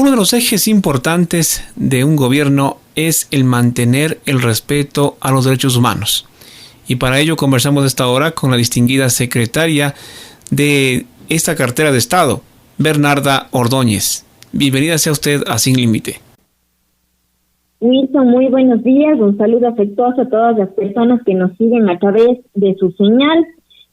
Uno de los ejes importantes de un gobierno es el mantener el respeto a los derechos humanos. Y para ello conversamos esta hora con la distinguida secretaria de esta cartera de Estado, Bernarda Ordóñez. Bienvenida sea usted a Sin Límite. Wilson, muy buenos días. Un saludo afectuoso a todas las personas que nos siguen a través de su señal.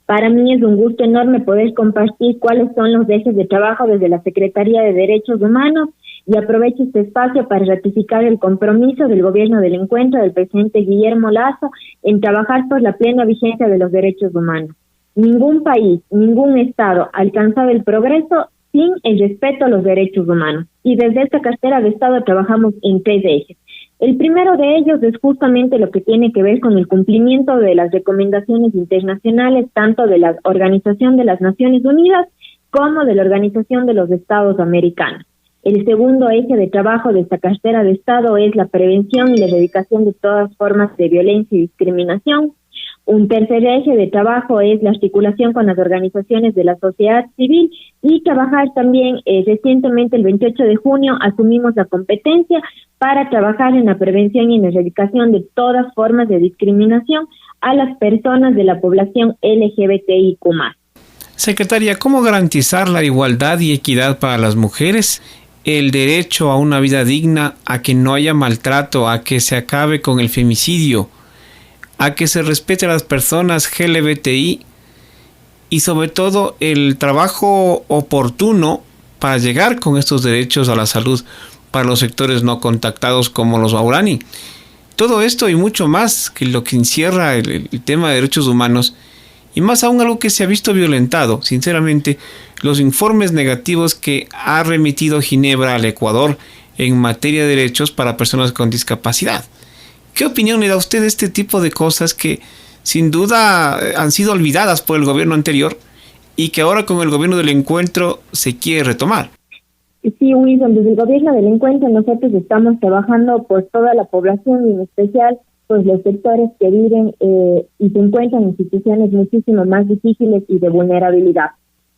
Para mí es un gusto enorme poder compartir cuáles son los ejes de trabajo desde la Secretaría de Derechos Humanos y aprovecho este espacio para ratificar el compromiso del Gobierno del Encuentro del presidente Guillermo Lasso en trabajar por la plena vigencia de los derechos humanos. Ningún país, ningún Estado ha alcanzado el progreso sin el respeto a los derechos humanos. Y desde esta cartera de Estado trabajamos en 3 ejes. El primero de ellos es justamente lo que tiene que ver con el cumplimiento de las recomendaciones internacionales, tanto de la Organización de las Naciones Unidas como de la Organización de los Estados Americanos. El segundo eje de trabajo de esta cartera de Estado es la prevención y la erradicación de todas formas de violencia y discriminación. Un tercer eje de trabajo es la articulación con las organizaciones de la sociedad civil y trabajar también, recientemente el 28 de junio asumimos la competencia para trabajar en la prevención y en la erradicación de todas formas de discriminación a las personas de la población LGBTIQ+. Secretaria, ¿cómo garantizar la igualdad y equidad para las mujeres? El derecho a una vida digna, a que no haya maltrato, a que se acabe con el femicidio, a que se respete a las personas LGBTI y sobre todo el trabajo oportuno para llegar con estos derechos a la salud para los sectores no contactados como los Waorani. Todo esto y mucho más que lo que encierra el tema de derechos humanos y más aún algo que se ha visto violentado, sinceramente, los informes negativos que ha remitido Ginebra al Ecuador en materia de derechos para personas con discapacidad. ¿Qué opinión le da a usted de este tipo de cosas que sin duda han sido olvidadas por el gobierno anterior y que ahora con el gobierno del encuentro se quiere retomar? Sí, Wilson, desde el gobierno del encuentro nosotros estamos trabajando por toda la población y en especial pues los sectores que viven y se encuentran en situaciones muchísimo más difíciles y de vulnerabilidad.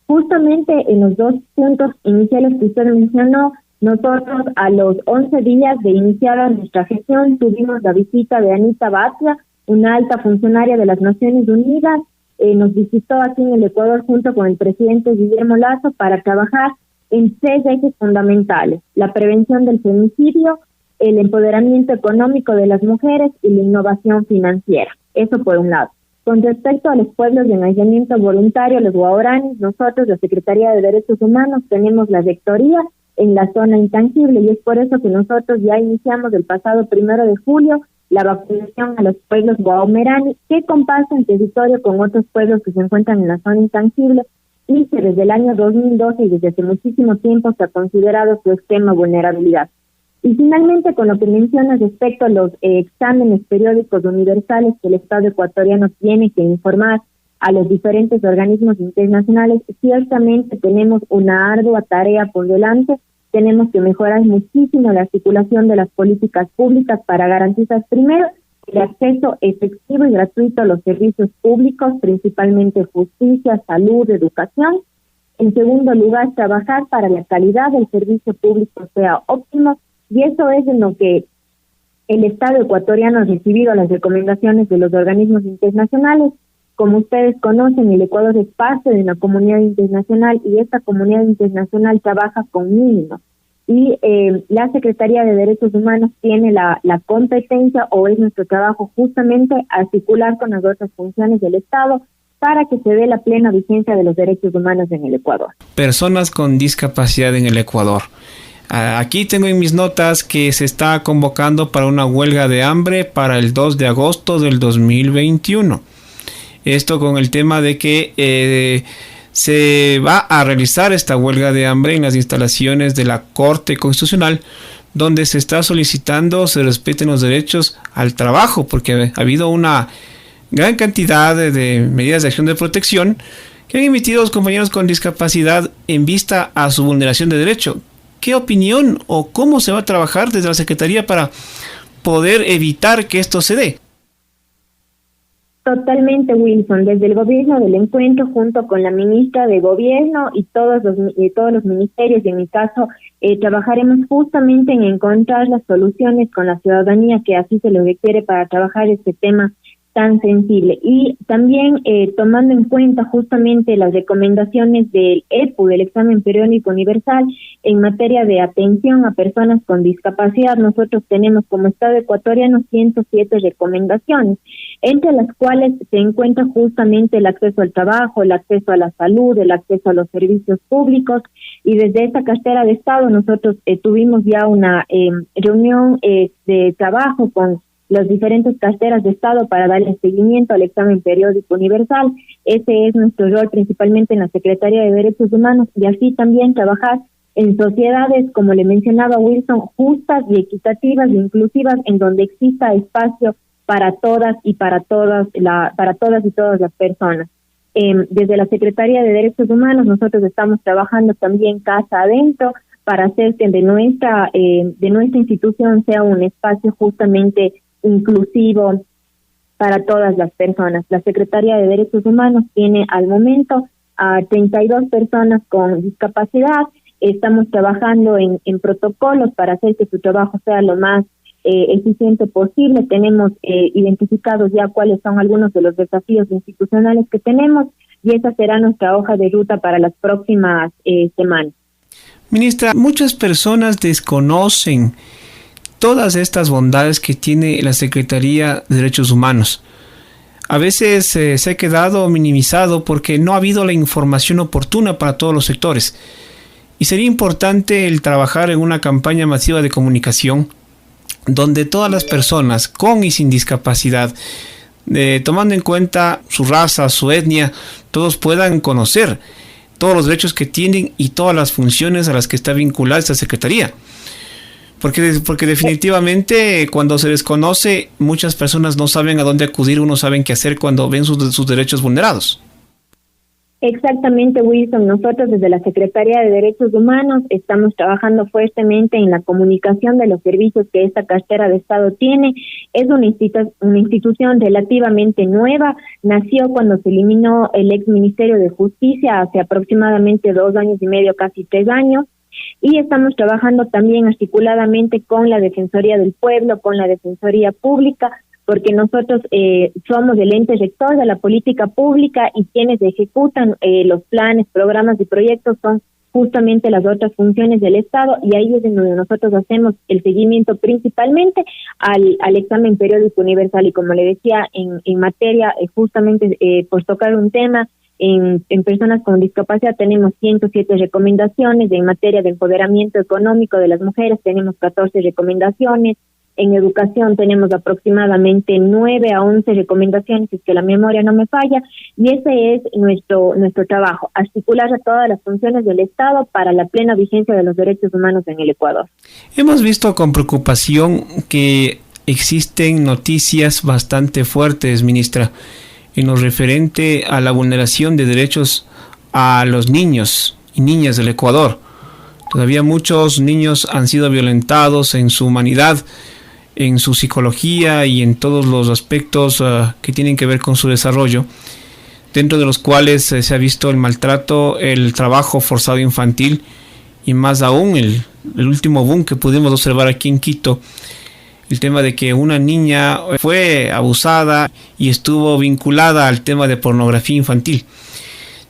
Justamente en los 2 puntos iniciales que usted mencionó, nosotros a los 11 días de iniciada nuestra gestión tuvimos la visita de Anita Batia, una alta funcionaria de las Naciones Unidas, nos visitó aquí en el Ecuador junto con el presidente Guillermo Lasso para trabajar en 3 ejes fundamentales: la prevención del femicidio, el empoderamiento económico de las mujeres y la innovación financiera. Eso por un lado. Con respecto a los pueblos de enraizamiento voluntario, los Waorani, nosotros, la Secretaría de Derechos Humanos, tenemos la rectoría en la zona intangible y es por eso que nosotros ya iniciamos el pasado 1 de julio la vacunación a los pueblos Waorani que comparten territorio con otros pueblos que se encuentran en la zona intangible y que desde el año 2012 y desde hace muchísimo tiempo se ha considerado su extrema vulnerabilidad. Y finalmente, con lo que menciona respecto a los exámenes periódicos universales que el Estado ecuatoriano tiene que informar a los diferentes organismos internacionales, ciertamente tenemos una ardua tarea por delante. Tenemos que mejorar muchísimo la articulación de las políticas públicas para garantizar primero el acceso efectivo y gratuito a los servicios públicos, principalmente justicia, salud, educación. En segundo lugar, trabajar para la calidad del servicio público sea óptimo, y eso es en lo que el Estado ecuatoriano ha recibido las recomendaciones de los organismos internacionales. Como ustedes conocen, el Ecuador es parte de una comunidad internacional y esta comunidad internacional trabaja con mínimos. Y la Secretaría de Derechos Humanos tiene la competencia, o es nuestro trabajo justamente articular con las otras funciones del Estado para que se dé la plena vigencia de los derechos humanos en el Ecuador. Personas con discapacidad en el Ecuador. Aquí tengo en mis notas que se está convocando para una huelga de hambre para el 2 de agosto del 2021. Esto con el tema de que se va a realizar esta huelga de hambre en las instalaciones de la Corte Constitucional, donde se está solicitando se respeten los derechos al trabajo, porque ha habido una gran cantidad de medidas de acción de protección que han emitido los compañeros con discapacidad en vista a su vulneración de derecho. ¿Qué opinión o cómo se va a trabajar desde la Secretaría para poder evitar que esto se dé? Totalmente, Wilson. Desde el gobierno del encuentro, junto con la ministra de Gobierno y todos los ministerios, y en mi caso, trabajaremos justamente en encontrar las soluciones con la ciudadanía que así se lo requiere para trabajar este tema tan sensible. Y también tomando en cuenta justamente las recomendaciones del EPU, del Examen Periódico Universal, en materia de atención a personas con discapacidad, nosotros tenemos como Estado ecuatoriano 107 recomendaciones, entre las cuales se encuentra justamente el acceso al trabajo, el acceso a la salud, el acceso a los servicios públicos, y desde esta cartera de Estado nosotros tuvimos ya una reunión de trabajo con las diferentes carteras de Estado para darle seguimiento al Examen Periódico Universal. Ese es nuestro rol principalmente en la Secretaría de Derechos Humanos, y así también trabajar en sociedades, como le mencionaba Wilson, justas y equitativas e inclusivas, en donde exista espacio para todas y todas las personas. Desde la Secretaría de Derechos Humanos nosotros estamos trabajando también casa adentro para hacer que de nuestra institución sea un espacio justamente inclusivo para todas las personas. La Secretaría de Derechos Humanos tiene al momento a 32 personas con discapacidad. Estamos trabajando en protocolos para hacer que su trabajo sea lo más eficiente posible. Tenemos identificados ya cuáles son algunos de los desafíos institucionales que tenemos, y esa será nuestra hoja de ruta para las próximas semanas. Ministra, muchas personas desconocen todas estas bondades que tiene la Secretaría de Derechos Humanos. A veces se ha quedado minimizado porque no ha habido la información oportuna para todos los sectores. Y sería importante el trabajar en una campaña masiva de comunicación donde todas las personas con y sin discapacidad, tomando en cuenta su raza, su etnia, todos puedan conocer todos los derechos que tienen y todas las funciones a las que está vinculada esta Secretaría. Porque definitivamente cuando se desconoce, muchas personas no saben a dónde acudir o no saben qué hacer cuando ven sus derechos vulnerados. Exactamente, Wilson. Nosotros desde la Secretaría de Derechos Humanos estamos trabajando fuertemente en la comunicación de los servicios que esta cartera de Estado tiene. Es una institución relativamente nueva. Nació cuando se eliminó el ex Ministerio de Justicia hace aproximadamente 2 años y medio, casi 3 años. Y estamos trabajando también articuladamente con la Defensoría del Pueblo, con la Defensoría Pública, porque nosotros somos el ente rector de la política pública, y quienes ejecutan los planes, programas y proyectos son justamente las otras funciones del Estado, y ahí es en donde nosotros hacemos el seguimiento principalmente al Examen Periódico Universal. Y como le decía, en materia justamente por tocar un tema, en personas con discapacidad tenemos 107 recomendaciones, en materia de empoderamiento económico de las mujeres tenemos 14 recomendaciones, en educación tenemos aproximadamente 9 a 11 recomendaciones, si es que la memoria no me falla, y ese es nuestro trabajo, articular a todas las funciones del Estado para la plena vigencia de los derechos humanos en el Ecuador. Hemos visto con preocupación que existen noticias bastante fuertes, ministra, en lo referente a la vulneración de derechos a los niños y niñas del Ecuador. Todavía muchos niños han sido violentados en su humanidad, en su psicología y en todos los aspectos que tienen que ver con su desarrollo, dentro de los cuales se ha visto el maltrato, el trabajo forzado infantil, y más aún el último boom que pudimos observar aquí en Quito, el tema de que una niña fue abusada y estuvo vinculada al tema de pornografía infantil.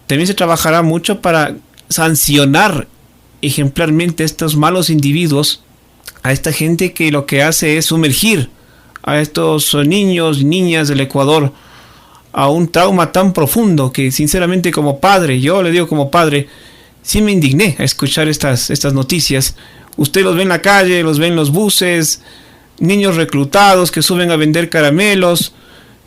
También se trabajará mucho para sancionar ejemplarmente a estos malos individuos, a esta gente que lo que hace es sumergir a estos niños y niñas del Ecuador a un trauma tan profundo que sinceramente como padre, yo le digo como padre, sí me indigné a escuchar estas noticias. Usted los ve en la calle, los ve en los buses, niños reclutados que suben a vender caramelos,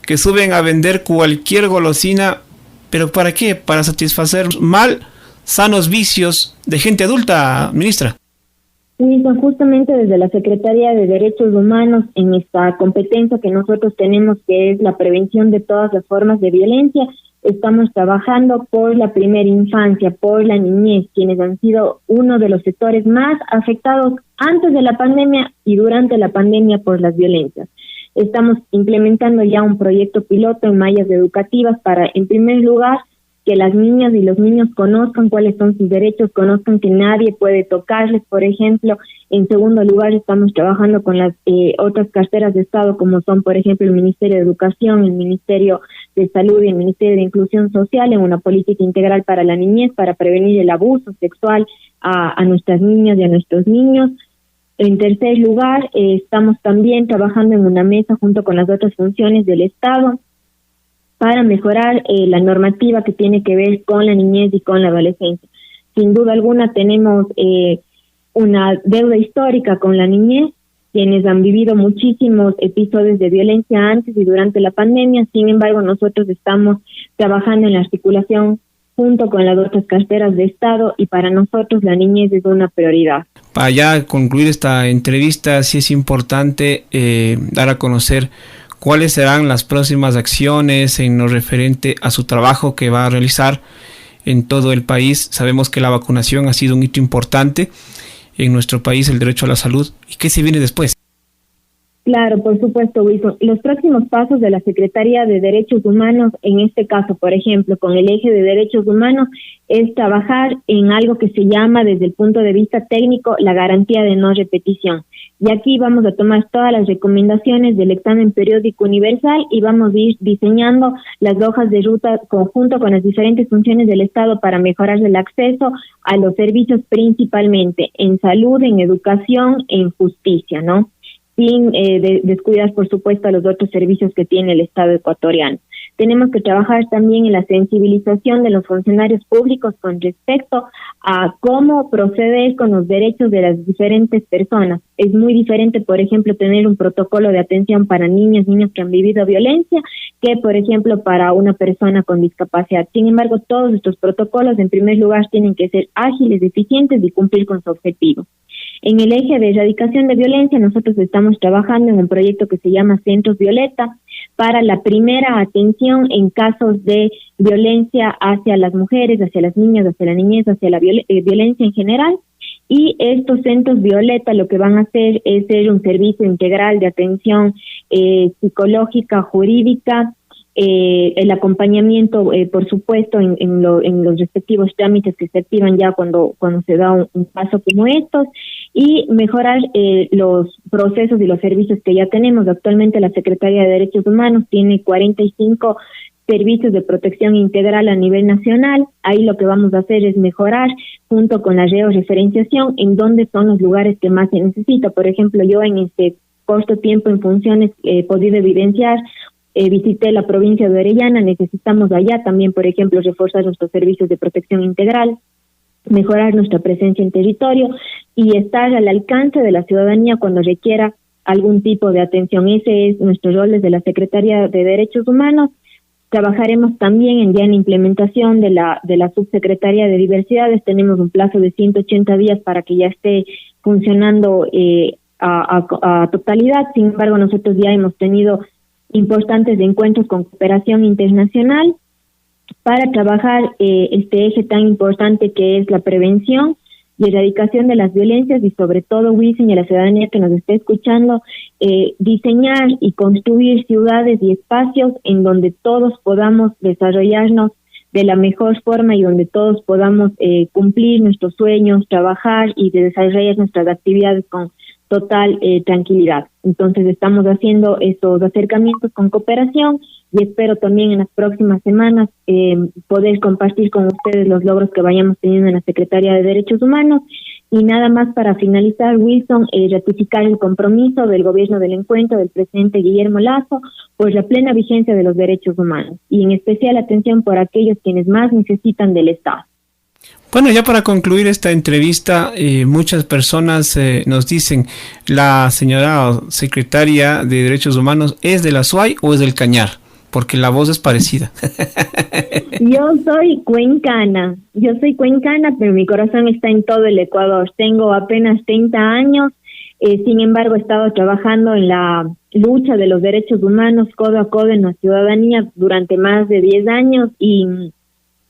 que suben a vender cualquier golosina, pero ¿para qué? Para satisfacer sanos vicios de gente adulta, ministra. Sí, justamente desde la Secretaría de Derechos Humanos, en esta competencia que nosotros tenemos, que es la prevención de todas las formas de violencia, estamos trabajando por la primera infancia, por la niñez, quienes han sido uno de los sectores más afectados antes de la pandemia y durante la pandemia por las violencias. estamos implementando ya un proyecto piloto en mallas educativas para, en primer lugar, que las niñas y los niños conozcan cuáles son sus derechos, conozcan que nadie puede tocarles, por ejemplo. En segundo lugar, estamos trabajando con las otras carteras de Estado, como son, por ejemplo, el Ministerio de Educación, el Ministerio de Salud y el Ministerio de Inclusión Social, en una política integral para la niñez, para prevenir el abuso sexual a nuestras niñas y a nuestros niños. En tercer lugar, estamos también trabajando en una mesa junto con las otras funciones del Estado para mejorar la normativa que tiene que ver con la niñez y con la adolescencia. Sin duda alguna tenemos una deuda histórica con la niñez, quienes han vivido muchísimos episodios de violencia antes y durante la pandemia. Sin embargo, nosotros estamos trabajando en la articulación junto con las otras carteras de Estado, y para nosotros la niñez es una prioridad. Para ya concluir esta entrevista, sí es importante dar a conocer cuáles serán las próximas acciones en lo referente a su trabajo que va a realizar en todo el país. Sabemos que la vacunación ha sido un hito importante en nuestro país, el derecho a la salud. ¿Y qué se viene después? Claro, por supuesto, Wilson. Los próximos pasos de la Secretaría de Derechos Humanos, en este caso, por ejemplo, con el eje de derechos humanos, es trabajar en algo que se llama, desde el punto de vista técnico, la garantía de no repetición. Y aquí vamos a tomar todas las recomendaciones del examen periódico universal y vamos a ir diseñando las hojas de ruta conjunto con las diferentes funciones del Estado para mejorar el acceso a los servicios, principalmente en salud, en educación, en justicia, ¿no? Sin descuidar, por supuesto, a los otros servicios que tiene el Estado ecuatoriano. Tenemos que trabajar también en la sensibilización de los funcionarios públicos con respecto a cómo proceder con los derechos de las diferentes personas. Es muy diferente, por ejemplo, tener un protocolo de atención para niños que han vivido violencia que, por ejemplo, para una persona con discapacidad. Sin embargo, todos estos protocolos, en primer lugar, tienen que ser ágiles, eficientes y cumplir con su objetivo. En el eje de erradicación de violencia, nosotros estamos trabajando en un proyecto que se llama Centros Violeta para la primera atención en casos de violencia hacia las mujeres, hacia las niñas, hacia la niñez, hacia la violencia en general. Y estos centros Violeta lo que van a hacer es ser un servicio integral de atención psicológica, jurídica, el acompañamiento, por supuesto, en los respectivos trámites que se activan ya cuando se da un paso como estos, y mejorar los procesos y los servicios que ya tenemos. Actualmente la Secretaría de Derechos Humanos tiene 45 servicios de protección integral a nivel nacional. Ahí lo que vamos a hacer es mejorar junto con la georreferenciación en dónde son los lugares que más se necesita. Por ejemplo, yo en este corto tiempo en funciones he podido evidenciar, visité la provincia de Orellana. Necesitamos allá también, por ejemplo, reforzar nuestros servicios de protección integral, mejorar nuestra presencia en territorio y estar al alcance de la ciudadanía cuando requiera algún tipo de atención. Ese es nuestro rol desde la Secretaría de Derechos Humanos. Trabajaremos también en la implementación de la Subsecretaría de Diversidades. Tenemos un plazo de 180 días para que ya esté funcionando a totalidad. Sin embargo, nosotros ya hemos tenido importantes encuentros con cooperación internacional para trabajar este eje tan importante que es la prevención y erradicación de las violencias, y sobre todo, Wilson, y a la ciudadanía que nos esté escuchando, diseñar y construir ciudades y espacios en donde todos podamos desarrollarnos de la mejor forma y donde todos podamos cumplir nuestros sueños, trabajar y desarrollar nuestras actividades con total tranquilidad. Entonces estamos haciendo esos acercamientos con cooperación y espero también en las próximas semanas poder compartir con ustedes los logros que vayamos teniendo en la Secretaría de Derechos Humanos. Y nada más para finalizar, Wilson, ratificar el compromiso del gobierno del encuentro del presidente Guillermo Lasso por la plena vigencia de los derechos humanos y en especial atención por aquellos quienes más necesitan del Estado. Bueno, ya para concluir esta entrevista, muchas personas nos dicen, ¿la señora secretaria de Derechos Humanos es de la SUAY o es del Cañar? Porque la voz es parecida. Yo soy cuencana, pero mi corazón está en todo el Ecuador. Tengo apenas 30 años, sin embargo he estado trabajando en la lucha de los derechos humanos codo a codo en la ciudadanía durante más de 10 años y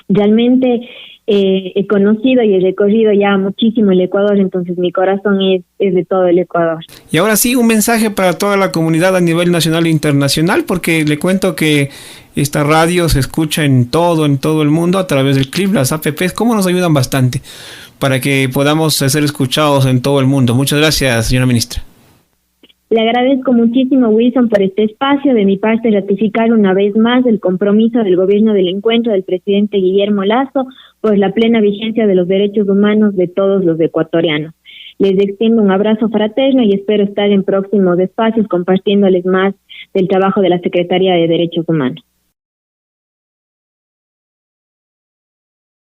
realmente he conocido y he recorrido ya muchísimo el Ecuador, entonces mi corazón es de todo el Ecuador. Y ahora sí, un mensaje para toda la comunidad a nivel nacional e internacional, porque le cuento que esta radio se escucha en todo el mundo a través del clip, las apps, cómo nos ayudan bastante para que podamos ser escuchados en todo el mundo. Muchas gracias, señora ministra. Le agradezco muchísimo, Wilson, por este espacio. De mi parte, ratificar una vez más el compromiso del gobierno del encuentro del presidente Guillermo Lasso por la plena vigencia de los derechos humanos de todos los ecuatorianos. Les extiendo un abrazo fraterno y espero estar en próximos espacios compartiéndoles más del trabajo de la Secretaría de Derechos Humanos.